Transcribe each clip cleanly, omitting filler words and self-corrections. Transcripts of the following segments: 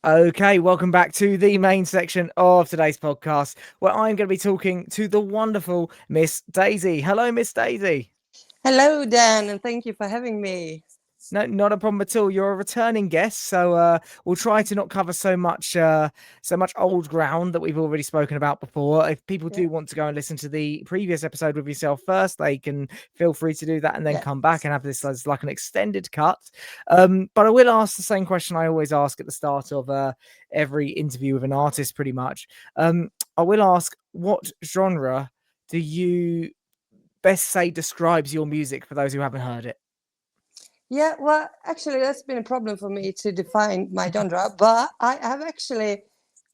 Okay, welcome back to the main section of today's podcast, where I'm going to be talking to the wonderful Miss Daisy. Hello, Miss Daisy. Hello, Dan, and thank you for having me. No, not a problem at all. You're a returning guest, so we'll try to not cover so much old ground that we've already spoken about before. If people Yeah. do want to go and listen to the previous episode with yourself first, they can feel free to do that and then Yeah. come back and have this as like an extended cut. But I will ask the same question I always ask at the start of every interview with an artist, pretty much. I will ask, what genre do you best say describes your music for those who haven't heard it? Yeah, well, actually, that's been a problem for me to define my genre, but I have actually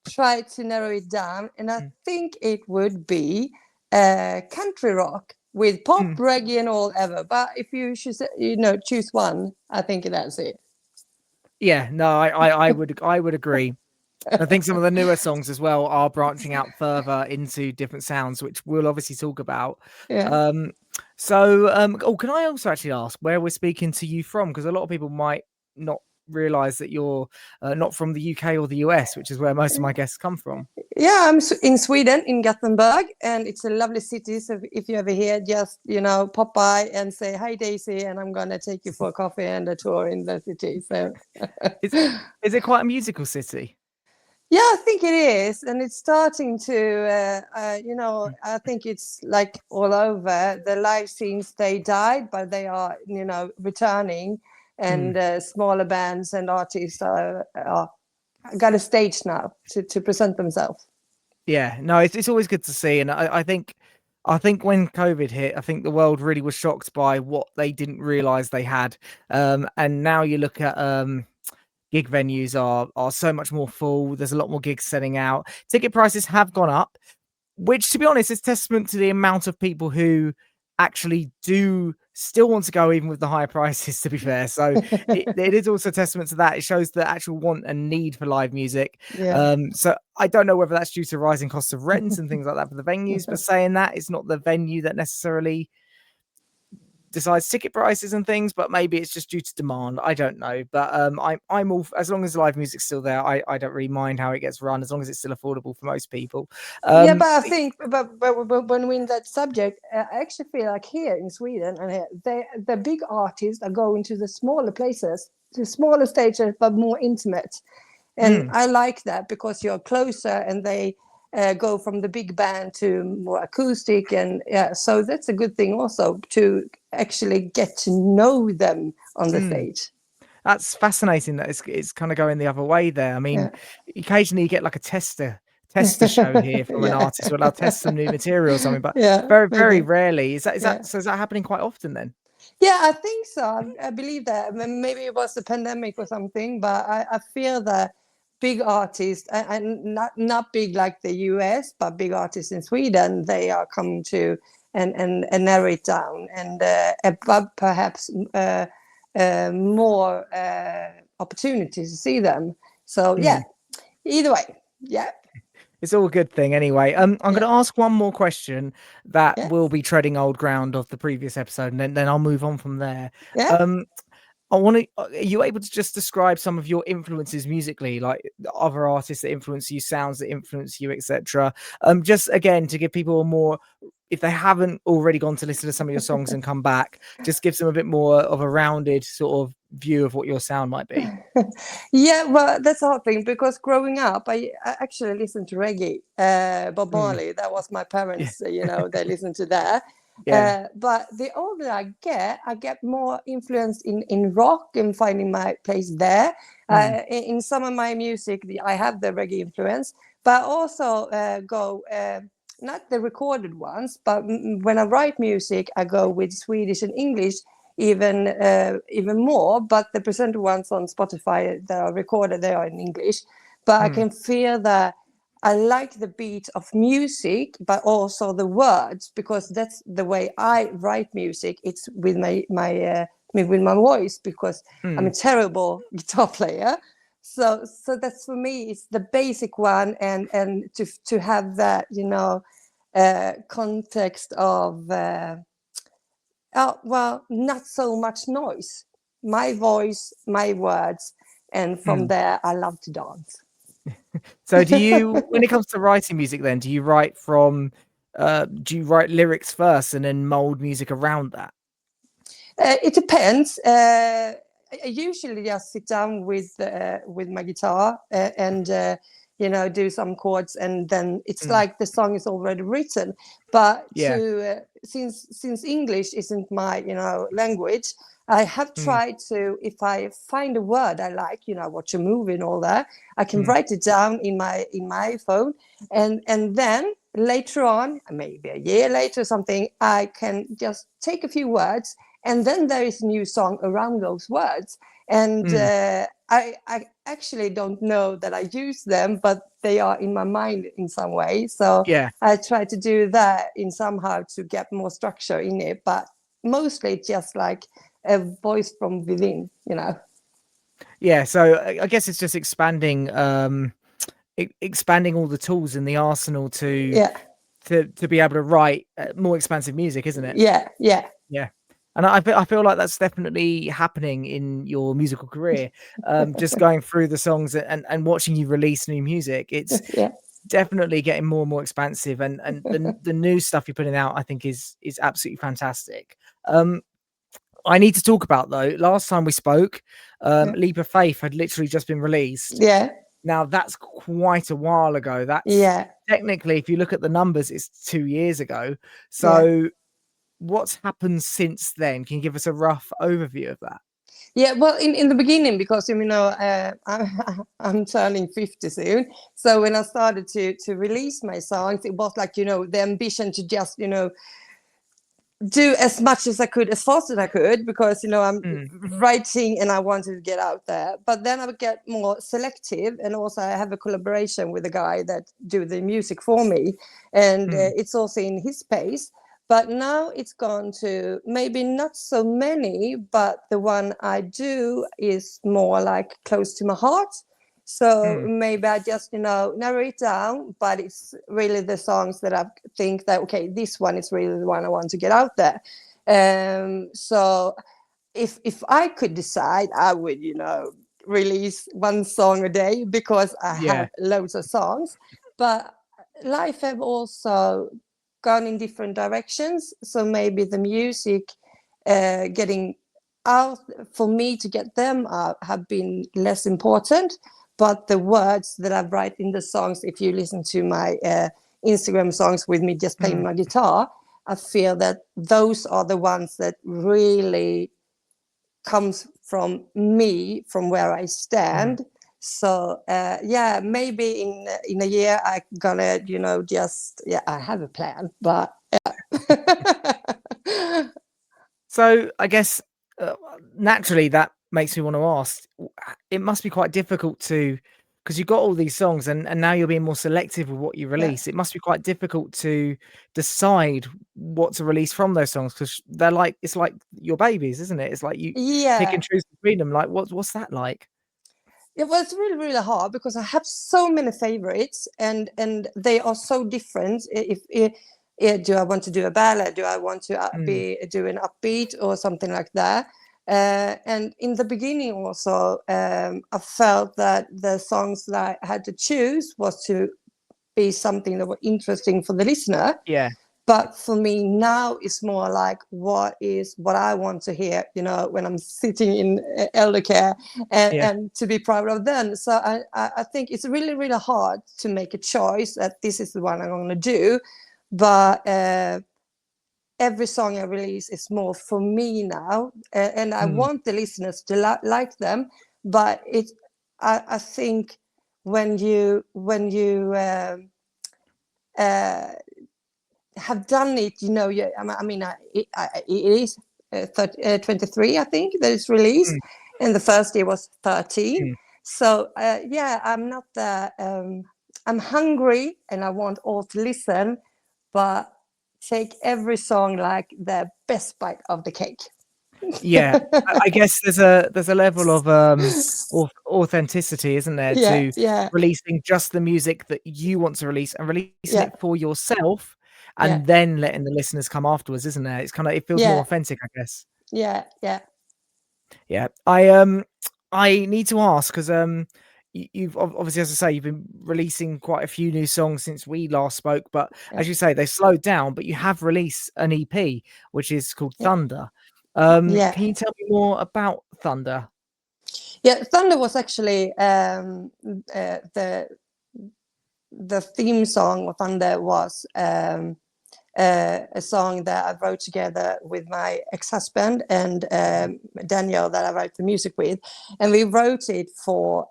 tried to narrow it down, and I think it would be country rock with pop, Mm. reggae, and all ever. But if you should, choose one, I think that's it. Yeah, no, I would agree. I think some of the newer songs as well are branching out further into different sounds, which we'll obviously talk about. Yeah. Um, can I also actually ask where we're speaking to you from? Because a lot of people might not realize that you're not from the UK or the US, which is where most of my guests come from. Yeah, I'm in Sweden, in Gothenburg, and it's a lovely city. So if you're ever here, just pop by and say hi, Daisy, and I'm gonna take you for a coffee and a tour in the city. So Is is it quite a musical city? yeah, I think it is, and it's starting to. Mm, I think it's like all over. The live scenes they died, but they are returning, mm. and smaller bands and artists are got a stage now to present themselves. Yeah, no, it's always good to see, and I think when COVID hit, I think the world really was shocked by what they didn't realize they had. And now you look at gig venues are so much more full. There's a lot more gigs selling out. Ticket prices have gone up, which, to be honest, is testament to the amount of people who actually do still want to go even with the higher prices, to be fair. So it is also testament to that. It shows the actual want and need for live music. Yeah. So I don't know whether that's due to rising costs of rent and things like that for the venues, but saying that, it's not the venue that necessarily decides ticket prices and things, but maybe it's just due to demand. I don't know, but I'm all, as long as the live music's still there. I don't really mind how it gets run, as long as it's still affordable for most people. Yeah, Um, but I think, but when we're in that subject, I actually feel like here in Sweden, and here, the big artists are going to the smaller places, to smaller stages, but more intimate. And mm, I like that because you're closer, and they go from the big band to more acoustic, and yeah, so that's a good thing also to actually get to know them on the mm. stage. That's fascinating that it's kind of going the other way there. I mean, Yeah. occasionally you get like a tester show here from an Yeah. artist where they'll test some new material or something, but Yeah, very maybe. rarely. Is that is Yeah. that so is that happening quite often then? Yeah, I think so. I believe that. Maybe it was the pandemic or something, but I feel that big artists, and not big like the US, but big artists in Sweden, they are coming to and narrow it down, and above perhaps more opportunities to see them. So yeah, Mm. either way, yeah, It's all a good thing anyway. I'm going yeah, to ask one more question that yeah, will be treading old ground of the previous episode, and then I'll move on from there. yeah. Um, I want to. Are you able to just describe some of your influences musically, like the other artists that influence you, sounds that influence you, etc. Just again to give people a more, if they haven't already gone to listen to some of your songs and come back, just gives them a bit more of a rounded sort of view of what your sound might be. Yeah, well, that's a hard thing because growing up, I actually listened to reggae, Bob Mm, Marley. That was my yeah, parents, they listened to that. yeah, But the older I get more influence in rock and finding my place there. mm, In some of my music, I have the reggae influence, but also go. Not the recorded ones, but when I write music, I go with Swedish and English even more. But the presented ones on Spotify that are recorded, they are in English. But I mm, can feel that I like the beat of music, but also the words, because that's the way I write music. It's with with my voice, because I'm a mm, terrible guitar player. So that's for me. It's the basic one, and to have that context of. Oh, well, not so much noise. My voice, my words, and from Mm. there I love to dance. So do you, when it comes to writing music then, do you write from, do you write lyrics first and then mold music around that? It depends. I usually just sit down with my guitar and do some chords, and then it's Mm. like the song is already written. But Yeah. since English isn't my language, I have Mm. tried to, if I find a word I like, watch a movie and all that, I can Mm. write it down in my phone, and then later on, maybe a year later or something, I can just take a few words, and then there is a new song around those words, and Mm. I actually don't know that I use them, but they are in my mind in some way, so Yeah. I try to do that in somehow to get more structure in it, but mostly just like a voice from within. Yeah. So I guess it's just expanding, expanding all the tools in the arsenal to Yeah, to be able to write more expansive music, isn't it? yeah, yeah, Yeah. And I feel like that's definitely happening in your musical career. Just going through the songs and watching you release new music, it's yeah, definitely getting more and more expansive. And the new stuff you're putting out, I think, is absolutely fantastic. Um, I need to talk about though. Last time we spoke, yeah, Leap of Faith had literally just been released. yeah, Now that's quite a while ago. That's yeah, technically, if you look at the numbers, it's 2 years ago. yeah. So what's happened since then? Can you give us a rough overview of that? Yeah, well, in the beginning, because I'm turning 50 soon. So when I started to release my songs, it was like the ambition to just do as much as I could, as fast as I could, because I'm Mm. writing and I wanted to get out there. But then I would get more selective, and also I have a collaboration with a guy that do the music for me, and Mm. it's also in his pace. But now it's gone to maybe not so many, but the one I do is more like close to my heart. So Mm. maybe I just narrow it down, but it's really the songs that I think that, okay, this one is really the one I want to get out there. So if I could decide, I would release one song a day, because I Yeah. have loads of songs. But life have also gone in different directions, so maybe the music getting out for me to get them out have been less important, but the words that I write in the songs, if you listen to my Instagram songs with me just playing Mm. my guitar, I feel that those are the ones that really comes from me, from where I Mm. stand. So yeah, maybe in a year I gonna just, yeah, I have a plan, but yeah. So I guess naturally that makes me want to ask. It must be quite difficult to, because you've got all these songs and now you're being more selective with what you Yeah, release. It must be quite difficult to decide what to release from those songs because they're like, it's like your babies, isn't it? It's like you pick and yeah. choose between them. Like what's that like? It was really, really hard because I have so many favorites, and they are so different. Do I want to do a ballad? Do I want to Mm. be do an upbeat or something like that? And in the beginning, also, I felt that the songs that I had to choose was to be something that were interesting for the listener. Yeah. But for me now, it's more like what I want to hear, when I'm sitting in elder care, Yeah. and to be proud of them. So I think it's really, really hard to make a choice that this is the one I'm going to do. But every song I release is more for me now, and I Mm. want the listeners to like them. But I think when you uh, have done it, I mean, it is 23, I think, that it's released, Mm. and the first year was 13. Mm. So yeah, I'm not that. I'm hungry, and I want all to listen, but take every song like the best bite of the cake. Yeah, I guess there's a level of authenticity, isn't there, Yeah, to yeah, releasing just the music that you want to release and releasing yeah, it for yourself, yeah, and then letting the listeners come afterwards, isn't there? It's kind of, it feels more yeah, authentic, I guess. yeah, yeah, Yeah, I need to ask because you've obviously, as I say, you've been releasing quite a few new songs since we last spoke. But Yeah, as you say, they slowed down. But you have released an EP which is called yeah, Thunder. yeah. Can you tell me more about Thunder? Yeah, Thunder was actually the theme song of Thunder was a song that I wrote together with my ex-husband and Daniel that I wrote the music with, and we wrote it for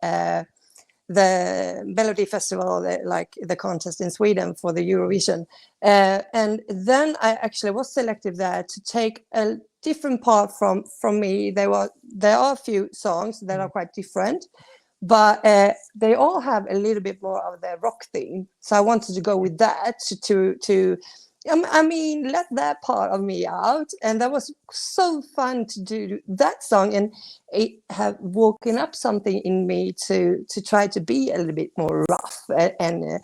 the Melody Festival, like the contest in Sweden for the Eurovision. And then I actually was selected there to take a different part from me. There are a few songs that are quite different, but they all have a little bit more of their rock theme. So I wanted to go with that to I mean, let that part of me out, and that was so fun to do that song, and it have woken up something in me to try to be a little bit more rough, and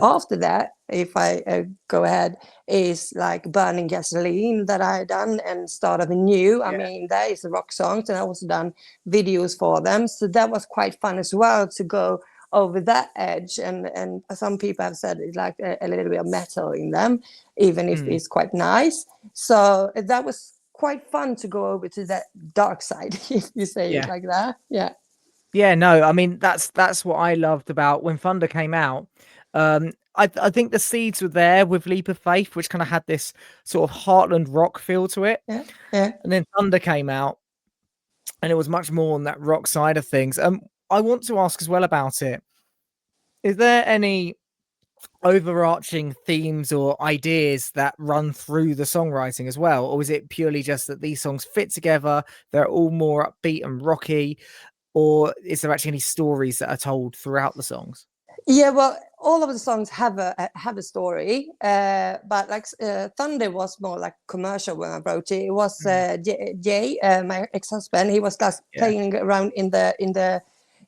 after that, if I go ahead, is like Burning Gasoline that I done and Start of a New. I Yeah. mean, that is a rock songs, and I also done videos for them, so that was quite fun as well to go over that edge, and some people have said it's like a little bit of metal in them, even if it's quite nice. So that was quite fun to go over to that dark side, if you say it Yeah. like that. Yeah. Yeah, no, I mean that's what I loved about when Thunder came out. I think the seeds were there with Leap of Faith, which kind of had this sort of Heartland rock feel to it, Yeah. Yeah. and then Thunder came out, and it was much more on that rock side of things. I want to ask as well about it. Is there any overarching themes or ideas that run through the songwriting as well, or is it purely just that these songs fit together? They're all more upbeat and rocky, or is there actually any stories that are told throughout the songs? Yeah, well, all of the songs have a story, but like Thunder was more like commercial when I wrote it. It was Jay, my ex-husband. He was just Yeah. playing around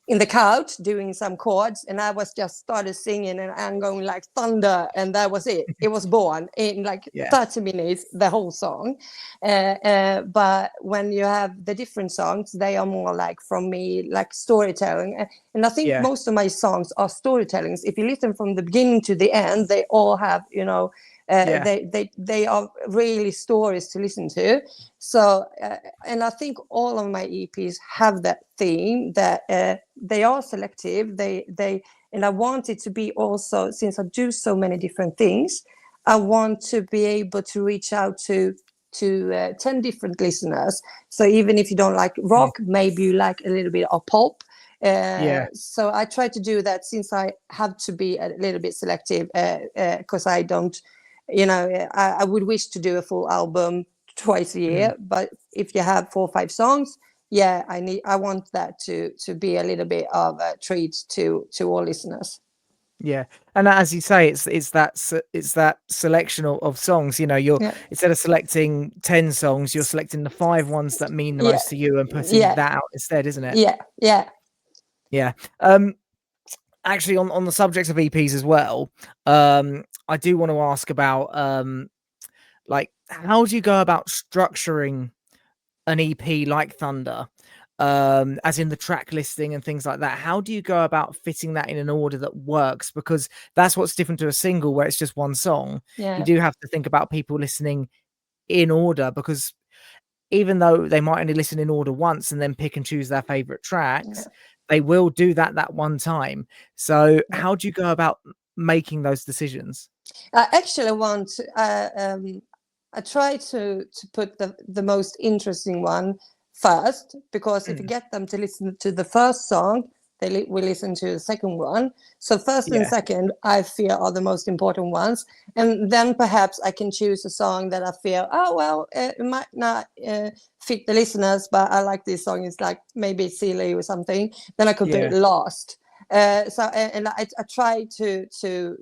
in the couch doing some chords, and I was just started singing, and I'm going like Thunder, and that was it. It was born in like Yeah. 30 minutes, the whole song. But when you have the different songs, they are more like from me, like storytelling. And I think Yeah. most of my songs are storytellings. If you listen from the beginning to the end, they all have, Yeah. they are really stories to listen to. So, and I think all of my EPs have that theme that they are selective. And I want it to be also, since I do so many different things, I want to be able to reach out to 10 different listeners. So even if you don't like rock, maybe you like a little bit of pop. Yeah. So I try to do that, since I have to be a little bit selective, because I don't, I would wish to do a full album twice a year, but if you have 4 or 5 songs, yeah, I want that to be a little bit of a treat to all listeners. Yeah, and as you say, it's that selection of songs. You're Yeah, instead of selecting 10 songs, you're selecting the 5 ones that mean the yeah, most to you and putting yeah, that out instead, isn't it? yeah, yeah. Yeah. Actually, on the subject of EPs as well, I do want to ask about like how do you go about structuring an EP like Thunder, as in the track listing and things like that? How do you go about fitting that in an order that works? Because that's what's different to a single where it's just one song. You Yeah, do have to think about people listening in order, because even though they might only listen in order once and then pick and choose their favorite tracks, yeah, they will do that one time. So yeah. how do you go about making those decisions? I actually want. I try to put the most interesting one first, because if you Mm, get them to listen to the first song, will listen to the second one. So first and yeah, second, I feel are the most important ones, and then perhaps I can choose a song that I feel, oh well, it might not fit the listeners, but I like this song. It's like maybe it's silly or something. Then I could put it yeah, last. And I try to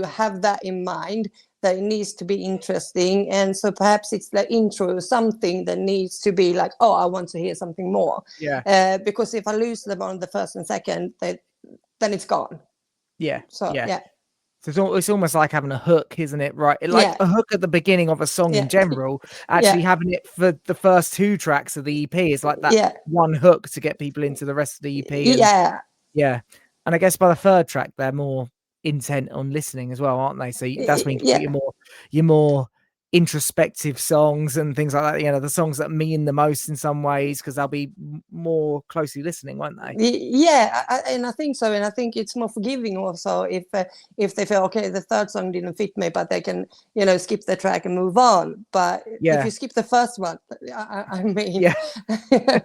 have that in mind, that it needs to be interesting, and so perhaps it's the intro or something that needs to be like, oh, I want to hear something more, yeah, because if I lose them on the first and second, then it's gone. yeah, So yeah. yeah. So it's almost like having a hook, isn't it? Right, like Yeah, a hook at the beginning of a song in yeah, general. Actually, yeah, having it for the first two tracks of the EP is like that yeah, one hook to get people into the rest of the EP. And yeah. yeah, and I guess by the third track, they're more intent on listening as well, aren't they? So that's when you can put Yeah, your more introspective songs and things like that. You know, the songs that mean the most in some ways because they'll be more closely listening, won't they? yeah, and I think so, and I think it's more forgiving also if they feel okay, the third song didn't fit me, but they can skip the track and move on. But if Yeah, you skip the first one, I mean, yeah. Yeah,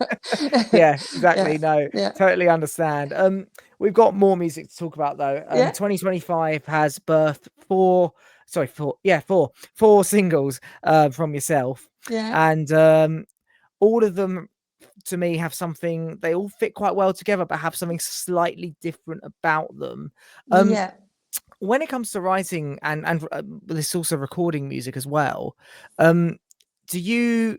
yeah, exactly. No, yeah, totally understand. We've got more music to talk about though. yeah, 2025 has birthed four singles from yourself, yeah, and all of them to me have something. They all fit quite well together, but have something slightly different about them. Um, yeah, when it comes to writing and this also recording music as well, um, do you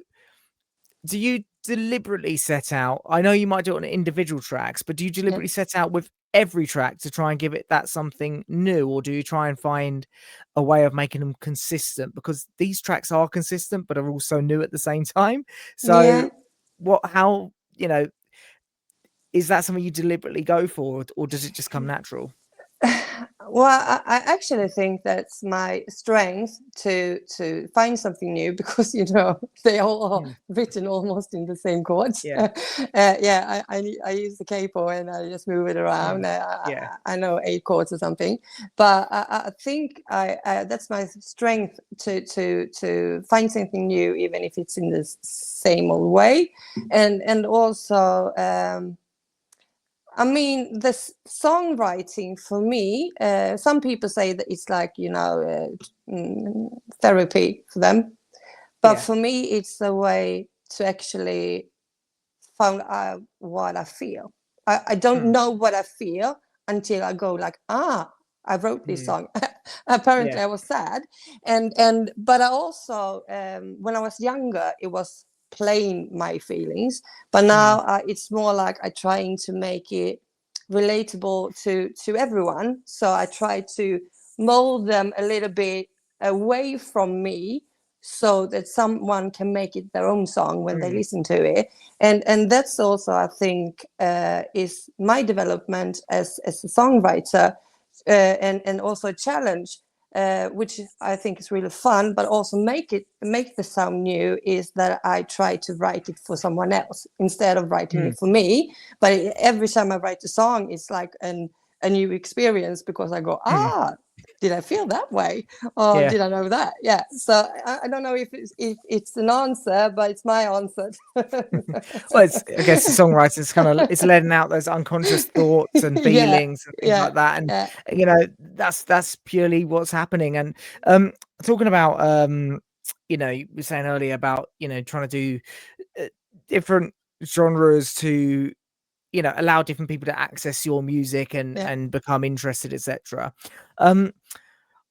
deliberately set out, I know you might do it on individual tracks, but do you yeah. deliberately set out with every track to try and give it that something new, or do you try and find a way of making them consistent? Because these tracks are consistent but are also new at the same time. So Yeah. how, is that something you deliberately go for, or does it just come natural? Well, I actually think that's my strength to find something new because they all are Hmm. written almost in the same chords. Yeah. Yeah, I use the capo and I just move it Hmm. around. Yeah. I know 8 chords or something, but I think that's my strength to find something new, even if it's in the same old way, and also. I mean, songwriting for me, some people say that it's like, therapy for them. But Yeah. for me, it's a way to actually find out what I feel. I don't Hmm. know what I feel until I go like, I wrote this Hmm. song. Apparently, Yeah. I was sad, but I also when I was younger, it was plain my feelings. But Hmm. now it's more like I trying to make it relatable to everyone. So I try to mold them a little bit away from me so that someone can make it their own song when they Hmm. listen to it, and that's also I think is my development as a songwriter, and also a challenge, which I think is really fun, but also make the sound new, is that I try to write it for someone else instead of writing Hmm. it for me. But every time I write a song, it's like a new experience because I go, Hmm. did I feel that way? Or Yeah. did I know that? Yeah. So I don't know if it's an answer, but it's my answer. Well, it's, I guess the songwriting is kind of, it's letting out those unconscious thoughts and Yeah. feelings and things Yeah. like that, and Yeah. that's purely what's happening. And talking about you were saying earlier about trying to do uh, different genres to allow different people to access your music and Yeah. become interested, etc. Um,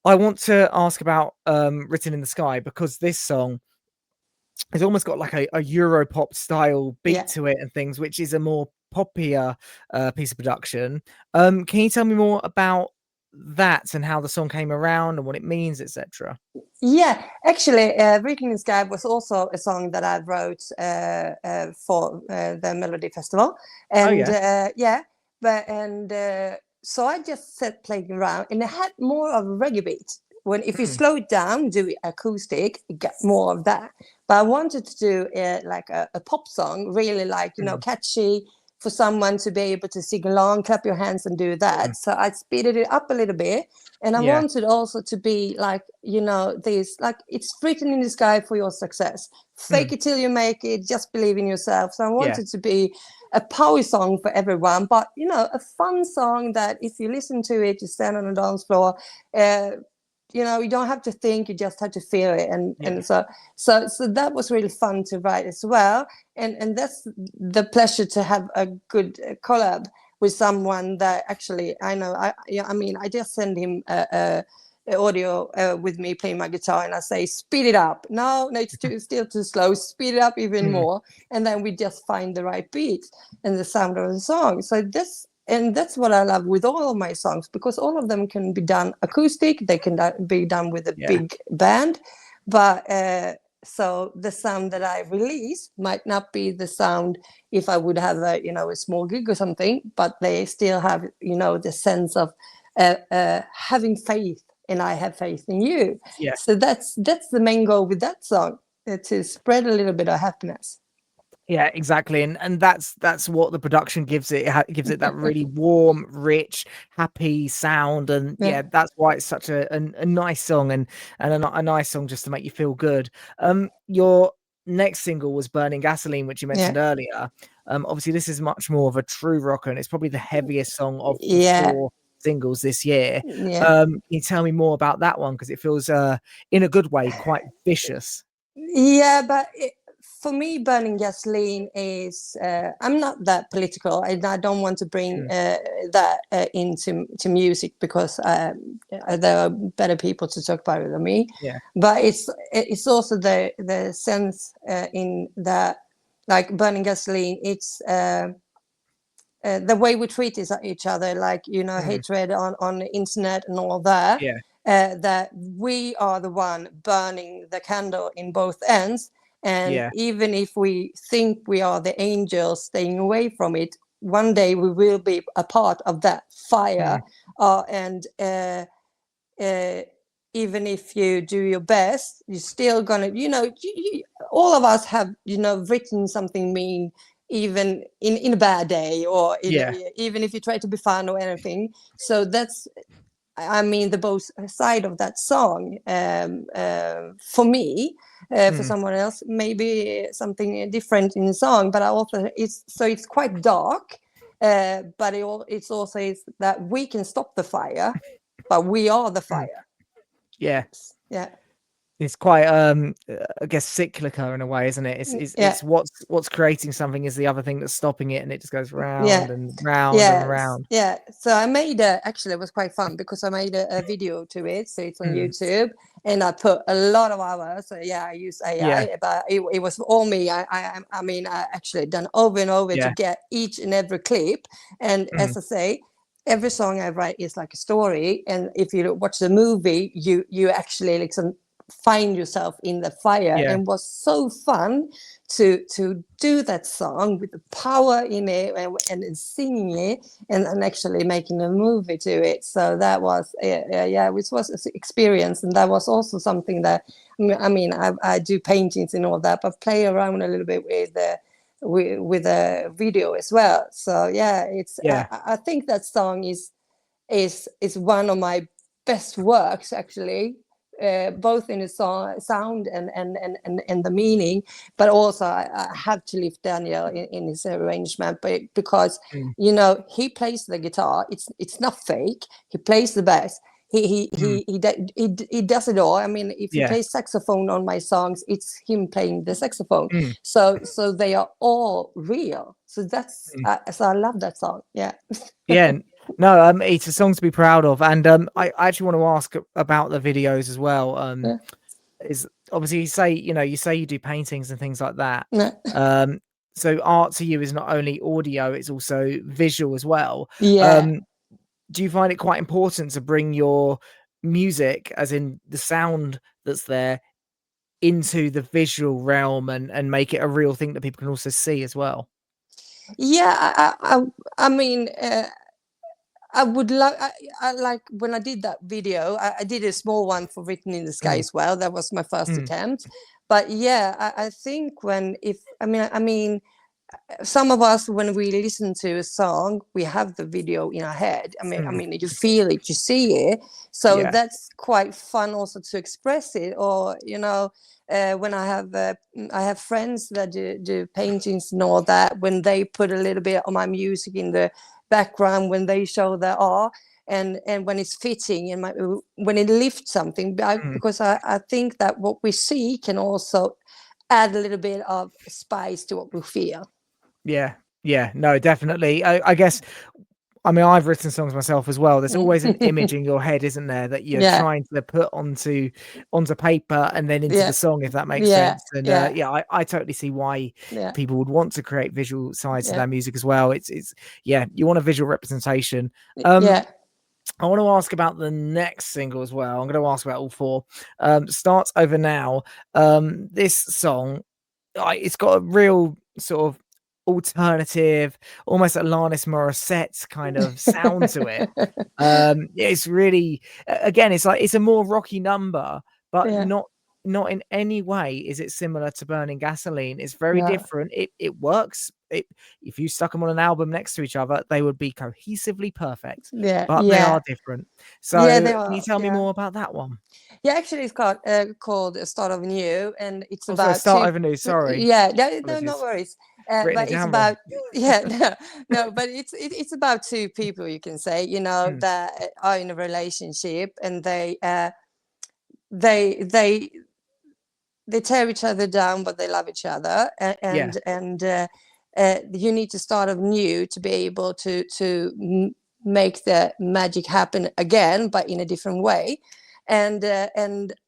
I want to ask about "Written in the Sky" because this song, it's almost got like a Europop style beat Yeah. to it and things, which is a more poppier piece of production. Can you tell me more about that and how the song came around and what it means, etc.? Yeah, actually, "Written in Sky" was also a song that I wrote for the Melody Festival, Oh and yeah. yeah, so I just sat playing around, and it had more of a reggae beat. When if you Mm, slow it down, do it acoustic, you get more of that. But I wanted to do like a pop song, really like mm, catchy for someone to be able to sing along, clap your hands, and do mm. that. So I speeded it up a little bit, and I Yeah. wanted also to be like, this, like it's written in the sky for your success. Fake Mm, it till you make it, just believe in yourself. So I yeah. wanted to be a power song for everyone, but a fun song that if you listen to it, you stand on a dance floor, uh, you don't have to think, you just have to feel it. And Yeah. so that was really fun to write as well. And that's the pleasure to have a good collab with someone that actually I know. I mean, I just send him a audio with me playing my guitar, and I say, speed it up. No, it's still too slow. Speed it up even Mm, more, and then we just find the right beat and the sound of the song. So this and that's what I love with all of my songs, because all of them can be done acoustic, they can be done with a big band, but so the sound that I release might not be the sound if I would have a, you know, a small gig or something, but they still have, you know, the sense of having faith, and I have faith in you. Yeah. So that's the main goal with that song, to spread a little bit of happiness. Yeah, exactly, and that's what the production gives it. It gives it that really warm, rich, happy sound, and yeah, that's why it's such a nice song, and a nice song just to make you feel good. Your next single was "Burning Gasoline," which you mentioned earlier. Obviously, this is much more of a true rocker, and it's probably the heaviest song of the 4 singles this year. Can you tell me more about that one, because it feels, in a good way, quite vicious? Yeah, but for me, Burning Gasoline is, I'm not that political. I don't want to bring that into music, because there are better people to talk about it than me. Yeah. But it's also the sense in that, like Burning Gasoline, it's the way we treat each other, like, you know, hatred on the internet and all that. Yeah. That we are the one burning the candle in both ends, and even if we think we are the angels staying away from it, one day we will be a part of that fire. And even if you do your best, you're still gonna, you know, all of us have, you know, written something mean, even in a bad day, or even if you try to be fun or anything. So that's, I mean, the both side of that song. For me, for someone else, maybe something different in the song. But I also, it's quite dark. But it's also is that we can stop the fire, but we are the fire. Yeah. Yeah. It's quite, I guess, cyclical in a way, isn't it? It's what's creating something is the other thing that's stopping it, and it just goes round and round and round. Yeah. So I made actually, it was quite fun, because I made a video to it, so it's on YouTube, and I put a lot of hours. So I use AI, but it was all me. I mean, I actually done over and over to get each and every clip, and as I say, every song I write is like a story, and if you watch the movie, you actually like find yourself in the fire. And it was so fun to do that song with the power in it, and singing it, and actually making a movie to it. So that was which was an experience. And that was also something that, I mean, I do paintings and all that, but play around a little bit with a video as well. So it's I think that song is one of my best works, actually. Both in the sound and the meaning, but also I have to lift Daniel in his arrangement, but because you know, he plays the guitar. It's not fake. He plays the bass. He does it all. I mean, if he plays saxophone on my songs, it's him playing the saxophone. So they are all real. So that's so I love that song. No, it's a song to be proud of, and I actually want to ask about the videos as well. Is obviously you say you do paintings and things like that. So art to you is not only audio; it's also visual as well. Do you find it quite important to bring your music, as in the sound that's there, into the visual realm and make it a real thing that people can also see as well? I mean, I would love. I like when I did that video. I did a small one for "Written in the Sky" as well. That was my first attempt. But I think I mean, some of us, when we listen to a song, we have the video in our head. I mean, you feel it, you see it. So that's quite fun also to express it. Or when I have friends that do paintings and all that, when they put a little bit of my music in the background, when they show their art, and when it's fitting, and when it lifts something, because I think that what we see can also add a little bit of spice to what we feel. Yeah, no, definitely. I guess I mean, I've written songs myself as well. There's always an image Mm. in your head, isn't there, that you're Yeah, trying to put onto paper and then into yeah, the song, if that makes yeah, sense. And yeah, yeah, I totally see why yeah, people would want to create visual sides to yeah, their music as well. It's yeah, you want a visual representation. Um, yeah, I want to ask about the next single as well. I'm going to ask about all four. Starts Over Now. This song, it's got a real sort of alternative, almost Alanis Morissette kind of sound to it. It's really, again, it's like it's a more rocky number, but yeah, not in any way is it similar to Burning Gasoline. It's very no, different. It works. If you stuck them on an album next to each other, they would be cohesively perfect, yeah, but they yeah, are different. yeah, So they can you are, tell me yeah. more about that one? Yeah, actually, it's called Start of New, and it's Also, about Start two. Over New. Sorry, Yeah, no, no apologies. worries. Written But it it's down wrong. about yeah, no, but it's about two people, you can say, Mm, that are in a relationship, and they they they tear each other down, but they love each other, yeah, and you need to start anew to be able to make the magic happen again, but in a different way. And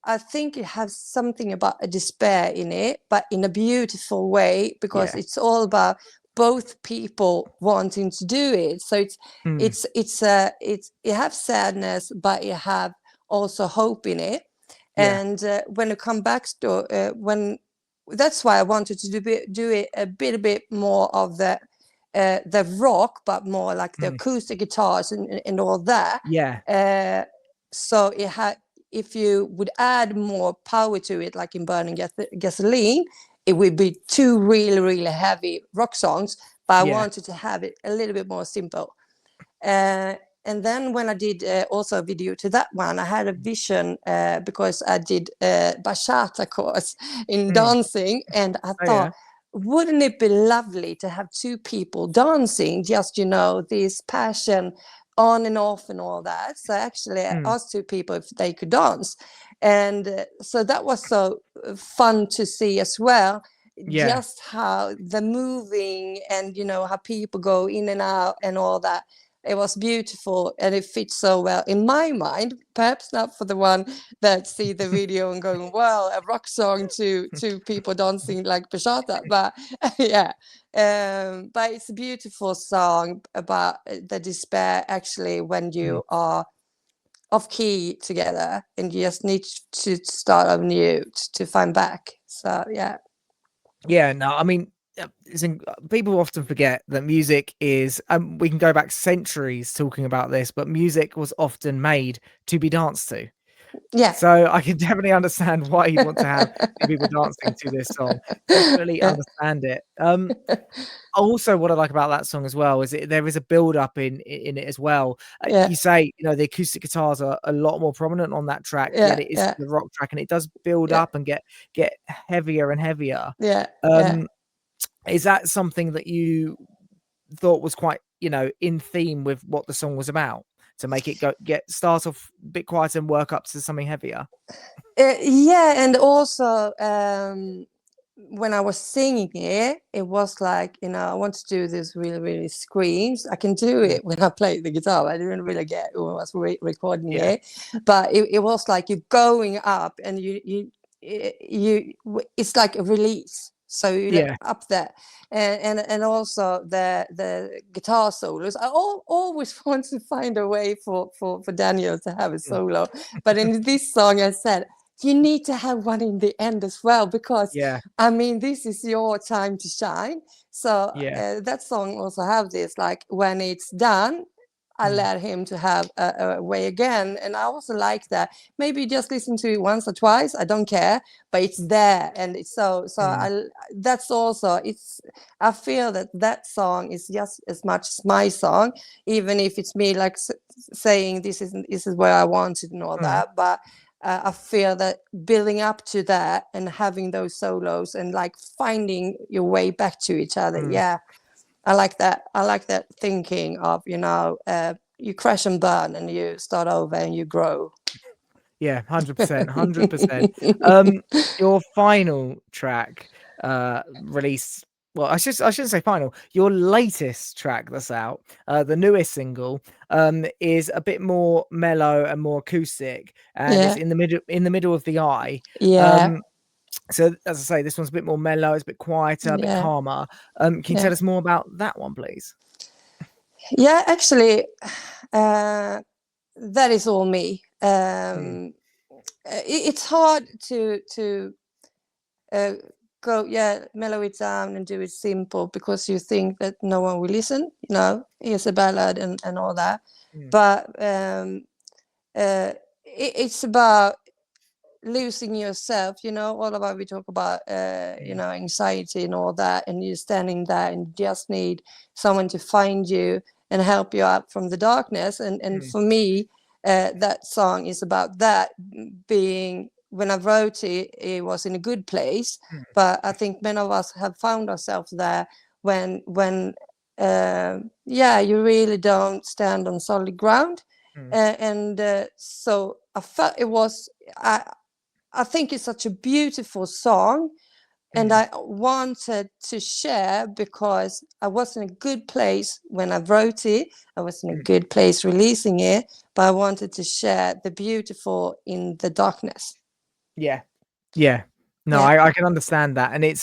I think it has something about a despair in it, but in a beautiful way, because yeah. it's all about both people wanting to do it. So Mm, it have sadness, but it have also hope in it. yeah, And when it come back to when that's why I wanted to do it a bit more of the rock, but more like the mm, acoustic guitars and all that. yeah, So it had, if you would add more power to it, like in Burning Gasoline, it would be two really heavy rock songs. But I yeah. wanted to have it a little bit more simple. Uh, and then when I did also a video to that one, I had a vision because I did bachata course in Mm. dancing, and I Oh, thought, yeah. wouldn't it be lovely to have two people dancing, just this passion on and off and all that. So actually I Mm, asked two people if they could dance, and so that was so fun to see as well, yeah. just how the moving and how people go in and out and all that. It was beautiful, and it fits so well in my mind, perhaps not for the one that see the video and going, well, a rock song to people dancing like bachata, but yeah. But it's a beautiful song about the despair, actually, when Mm. you are off key together and you just need to start anew to find back. So yeah. Yeah, no, I mean, people often forget that music is, we can go back centuries talking about this, but music was often made to be danced to. Yeah. So I can definitely understand why you'd want to have two people dancing to this song. Definitely Yeah. understand it. Also, what I like about that song as well is there is a build up in it as well. Yeah. You say, the acoustic guitars are a lot more prominent on that track, yet Yeah. it is Yeah. the rock track, and it does build Yeah. up and get heavier and heavier. Yeah. Yeah. Um, is that something that you thought was quite, in theme with what the song was about, to make it start off a bit quieter and work up to something heavier? Yeah, and also when I was singing it, it was like, I want to do this really screams. I can do Mm, it when I play the guitar. I didn't really get when I was recording yeah, it, but it was like you're going up, and it's like a release. So you're yeah, up there, and also the guitar solos. I always want to find a way for Daniel to have a mm, solo, but in this song, I said, you need to have one in the end as well, because yeah, I mean, this is your time to shine. So yeah, that song also have this, like, when it's done, I mm, let him to have a way again. And I also like that. Maybe just listen to it once or twice, I don't care, but it's there. And it's so mm, that's also, I feel that song is just as much as my song, even if it's me, like, saying this is where I want it and all mm, that. But I feel that building up to that and having those solos and like finding your way back to each other. mm. Yeah, I like that. I like that thinking of, you crash and burn and you start over and you grow. Yeah, 100%, 100%. Your final track, released well, I shouldn't say final. Your latest track that's out, the newest single, is a bit more mellow and more acoustic, and it's Yeah, in the middle of the eye. yeah, Um, so as I say, this one's a bit more mellow, it's a bit quieter, a bit yeah, calmer. Can you yeah. tell us more about that one, please? Yeah, actually, that is all me. Mm, It's hard to uh, go, yeah, mellow it down and do it simple because you think that no one will listen. You know, it's a ballad and all that. mm, But it's about losing yourself. You know, all about we talk about you mm, know, anxiety and all that, and you're standing there and you just need someone to find you and help you up from the darkness. And mm, for me, that song is about that. Being, when I wrote it, it was in a good place, mm, but I think many of us have found ourselves there when yeah, you really don't stand on solid ground. mm, And so I felt it was, I think it's such a beautiful song, and mm, I wanted to share because I was in a good place when I wrote it. I was in a mm. good place releasing it, but I wanted to share the beautiful in the darkness. Yeah. Yeah. No, Yeah, I can understand that, and it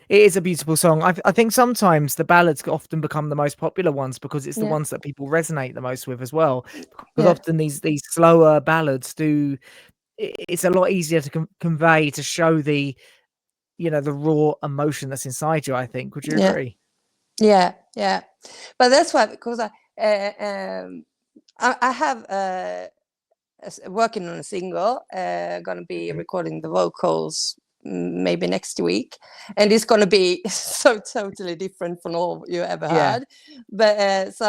is a beautiful song. I think sometimes the ballads often become the most popular ones because it's the yeah, ones that people resonate the most with as well. Because yeah, often these slower ballads do, it's a lot easier to convey, to show the raw emotion that's inside you, I think. Would you yeah, agree? yeah, yeah. But that's why, because I have working on a single, gonna be Mhm. recording the vocals maybe next week, and it's gonna be so totally different from all you ever Yeah. heard. But it's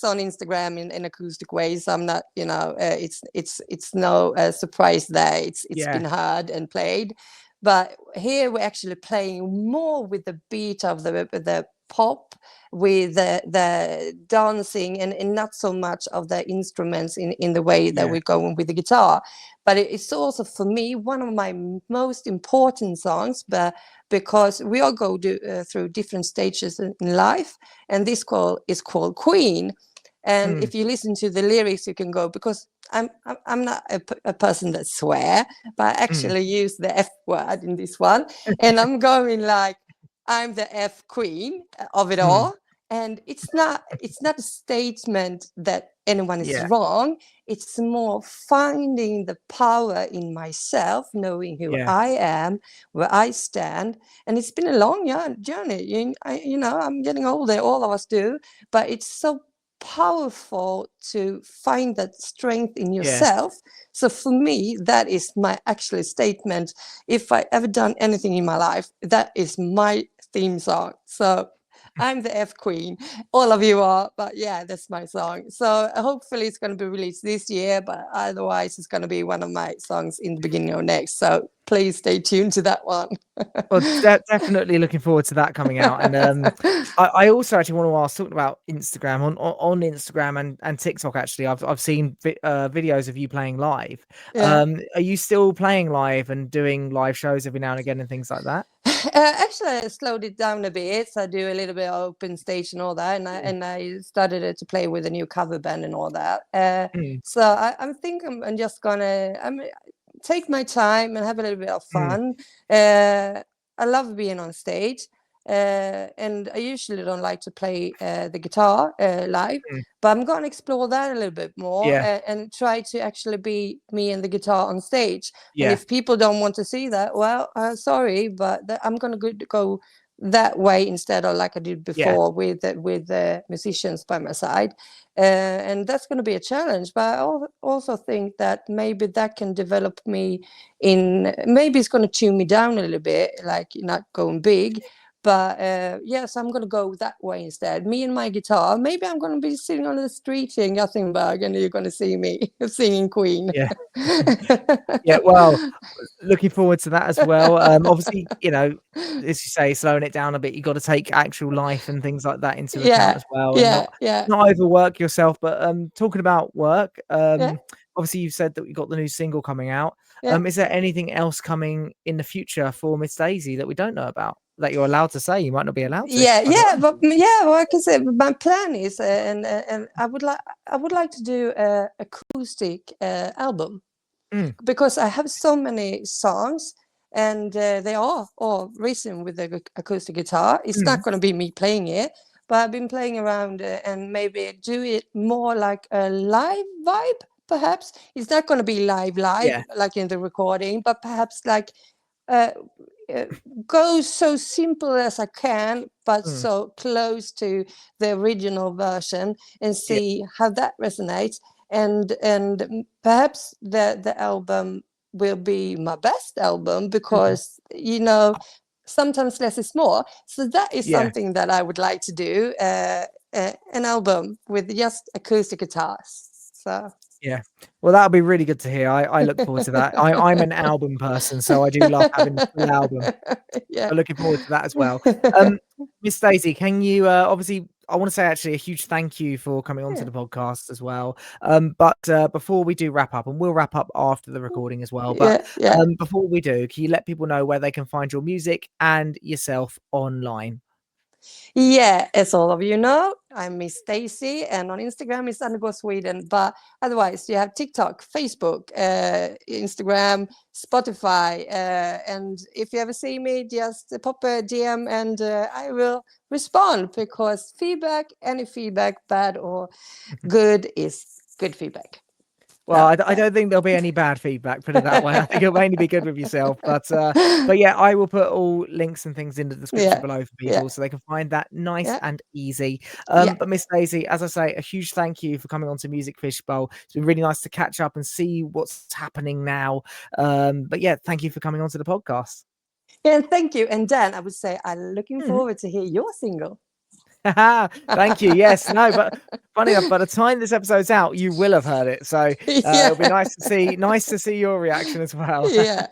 on Instagram in acoustic way, so I'm not, you know, it's no surprise there. It's Yeah. been heard and played, but here we're actually playing more with the beat of the pop, with the dancing, and not so much of the instruments in the way that Yeah. we're going with the guitar. But it's also for me one of my most important songs, but because we all go through different stages in life, and this call is called Queen. And Mm, if you listen to the lyrics, you can go, because I'm not a person that swear, but I mm. actually use the F word in this one, and I'm going like, I'm the F queen of it Mm. all. And it's not a statement that anyone is Yeah. wrong. It's more finding the power in myself, knowing who Yeah. I am, where I stand. And it's been a long journey. You know, I'm getting older, all of us do, but it's so powerful to find that strength in Yeah. yourself. So for me, that is my actual statement. If I ever done anything in my life, that is my theme song. So I'm the F queen. All of you are, but yeah, that's my song. So hopefully it's going to be released this year, but otherwise it's going to be one of my songs in the beginning of next. So please stay tuned to that one. Well, definitely looking forward to that coming out. And I also actually want to ask, talking about Instagram, on Instagram and TikTok. Actually, I've seen videos of you playing live. Yeah. Are you still playing live and doing live shows every now and again and things like that? Actually, I slowed it down a bit. So I do a little bit of open stage and all that, and I Mm, and I started to play with a new cover band and all that. mm, So I'm thinking I'm just gonna take my time and have a little bit of mm, fun. I love being on stage, and I usually don't like to play the guitar live, mm. but I'm going to explore that a little bit more, Yeah, and try to actually be me and the guitar on stage. And yeah, if people don't want to see that, well, sorry, but I'm going to go that way instead of like I did yeah, before with the musicians by my side. And that's going to be a challenge, but I also think that maybe that can develop me in, maybe it's going to tune me down a little bit, like not going big, but yes, I'm going to go that way instead. Me and my guitar. Maybe I'm going to be sitting on the street here in Gothenburg, and you're going to see me singing Queen. yeah. Yeah, well, looking forward to that as well. Obviously, as you say, slowing it down a bit, you gotta take actual life and things like that into account Yeah, as well, and yeah, not yeah, not overwork yourself. But, talking about work, yeah, obviously you said that you got the new single coming out. yeah. Is there anything else coming in the future for Miss Daisy that we don't know about? that you're allowed to say. You might not be allowed to. Yeah, I don't yeah, know. but yeah, well, I can say my plan is, and I would like to do a acoustic album, Mm, because I have so many songs, and they are all written with the acoustic guitar. It's not mm, going to be me playing it, but I've been playing around and maybe do it more like a live vibe. Perhaps it's not going to be live yeah. like in the recording, but perhaps like uh, uh, go so simple as I can, but Mm, so close to the original version, and yeah. see how that resonates. And perhaps the album will be my best album, Mm, because sometimes less is more. So that is yeah. something that I would like to do, an album with just acoustic guitars. So Yeah. Well, that'll be really good to hear. I look forward to that. I'm an album person, so I do love having the full album. yeah. So looking forward to that as well. Um, Miss Daisy, can you obviously I want to say actually a huge thank you for coming onto Yeah. the podcast as well. But before we do wrap up, and we'll wrap up after the recording as well. But Yeah, yeah. before we do, can you let people know where they can find your music and yourself online? Yeah, as all of you know, I'm Miss Stacy, and on Instagram it's underscore Sweden. But otherwise, you have TikTok, Facebook, Instagram, Spotify, and if you ever see me, just pop a DM, and I will respond, because any feedback, bad or good, is good feedback. Well, So, I don't think there'll be any bad feedback, put it that way. I think it'll mainly be good with yourself. But yeah, I will put all links and things in the description yeah, below for yeah, people so they can find that nice yeah, and easy. yeah. But Miss Daisy, as I say, a huge thank you for coming on to Music Fishbowl. It's been really nice to catch up and see what's happening now. But yeah, thank you for coming on to the podcast. Yeah, and thank you. And Dan, I would say I'm looking Mhm. forward to hear your single. Thank you. Yes, no, but funny enough, by the time this episode's out, you will have heard it. So it'll be Yeah. nice to see your reaction as well. Yeah.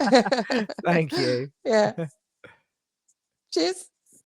Thank you. Yeah. Cheers.